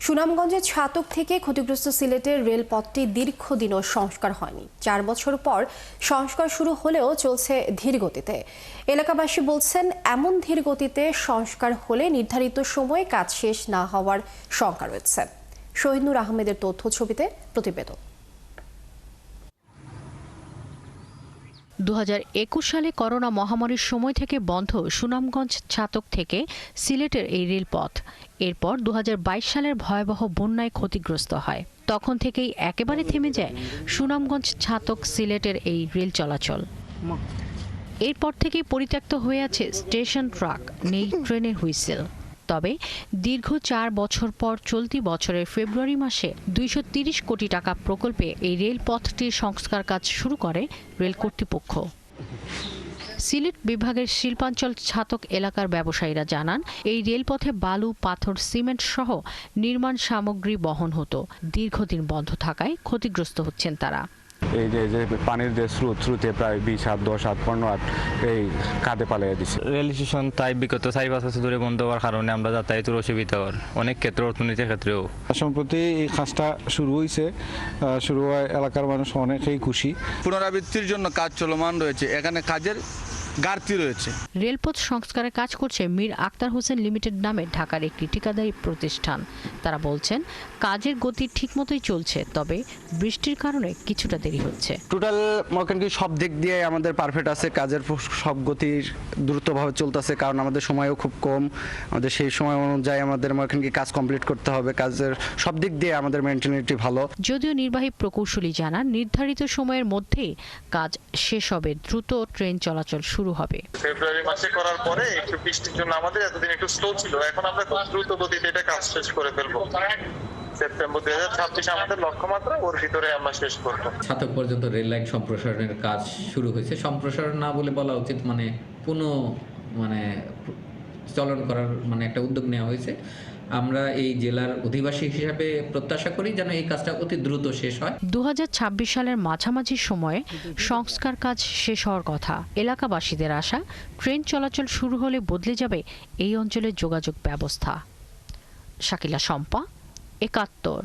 সুনামগঞ্জের ছাতক থেকে ক্ষতিগ্রস্ত সিলেটের রেলপথটি দীর্ঘদিনও সংস্কার হয়নি। 4 বছর পর সংস্কার শুরু হলেও চলছে ধীর গতিতে। এলাকাবাসী বলছেন, এমন ধীর গতিতে সংস্কার হলে নির্ধারিত সময়ে কাজ শেষ না হওয়ার শঙ্কা রয়েছে। শহীদুর আহমেদের তথ্য ছবিতে প্রতিবেদন। 2021 সালে করোনা মহামারীর সময় থেকে বন্ধ সুনামগঞ্জ ছাতক থেকে সিলেটের এই রেলপথ। এরপর 2022 সালের ভয়াবহ বন্যায় ক্ষতিগ্রস্ত হয়। তখন থেকেই একেবারে থেমে যায় সুনামগঞ্জ ছাতক সিলেটের এই রেল চলাচল। এরপর থেকেই পরিত্যক্ত হয়ে আছে স্টেশন ট্রাক, নেই ট্রেনের হুইসেল। তবে দীর্ঘ 4 বছর পর চলতি বছরের ফেব্রুয়ারি মাসে 230 কোটি টাকা প্রকল্পে এই রেলপথটির সংস্কার কাজ শুরু করে রেল কর্তৃপক্ষ। সিলেট বিভাগের শিল্পাঞ্চল ছাতক এলাকার ব্যবসায়ীরা জানান, এই রেলপথে বালু, পাথর, সিমেন্ট সহ নির্মাণ সামগ্রী বহন হতো। দীর্ঘদিন বন্ধ থাকায় ক্ষতিগ্রস্ত হচ্ছেন তারা। এই যে পানির যে স্রোতে প্রায় 20 হাত, 10 হাত, 15 হাত এই কাঁধে পালিয়ে দিচ্ছে। রেল স্টেশন তাই বিগত 4-5 বছর ধরে বন্ধ হওয়ার কারণে আমরা যাতায়াতের অসুবিধা হয় অনেক ক্ষেত্রে, অর্থনীতির ক্ষেত্রেও। সম্প্রতি এই কাজটা শুরু হয়েছে, শুরু হয় এলাকার মানুষ অনেকেই খুশি। পুনরাবৃত্তির জন্য কাজ চলমান রয়েছে, এখানে কাজের ঘাটতি রয়েছে। রেলপথ সংস্কারের কাজ করছে মীর আক্তার হোসেন লিমিটেড নামে ঢাকার একটি ঠিকাদারি প্রতিষ্ঠান। তারা বলছেন, কাজের গতি ঠিকমতোই চলছে, তবে বৃষ্টির কারণে কিছুটা দেরি হচ্ছে। টোটাল মনে সব দিক দিয়ে আমাদের পারফেক্ট আছে, কাজের সব গতি দ্রুতভাবে চলতেছে, কারণ আমাদের সময়ও খুব কম। আমাদের সেই সময় অনুযায়ী আমাদের কাজ কমপ্লিট করতে হবে। কাজের সব দিক দিয়ে আমাদের মেইনটেনেটি ভালো। যদিও নির্বাহী প্রকৌশলী জানান, নির্ধারিত সময়ের মধ্যেই কাজ শেষ হবে, দ্রুত ট্রেন চলাচল শুরু হবে। ফেব্রুয়ারি মাসে করার পরে একটু বৃষ্টির জন্য আমাদের এতদিন একটু স্লো ছিল, এখন আমরা খুব দ্রুত গতিতে এটা কাজ শেষ করে ফেলবো। সেপ্টেম্বর 2026 আমাদের লক্ষ্যমাত্রা, ওর ভিতরে আমরা শেষ করব। ছাতক পর্যন্ত রেল লাইন সম্প্রসারণের কাজ শুরু হয়েছে। সম্প্রসারণ না বলে বলা উচিত, চলন করার একটা উদ্যোগ নেওয়া হয়েছে। আমরা এই জেলার অধিবাসী হিসাবে প্রত্যাশা করি যেন এই কাজটা অতি দ্রুত শেষ হয়। 2026 সালের মাঝামাঝি সময়ে সংস্কার কাজ শেষ হওয়ার কথা। এলাকাবাসীদের আশা, ট্রেন চলাচল শুরু হলে বদলে যাবে এই অঞ্চলের যোগাযোগ ব্যবস্থা। শাকিলা শম্পা, 71।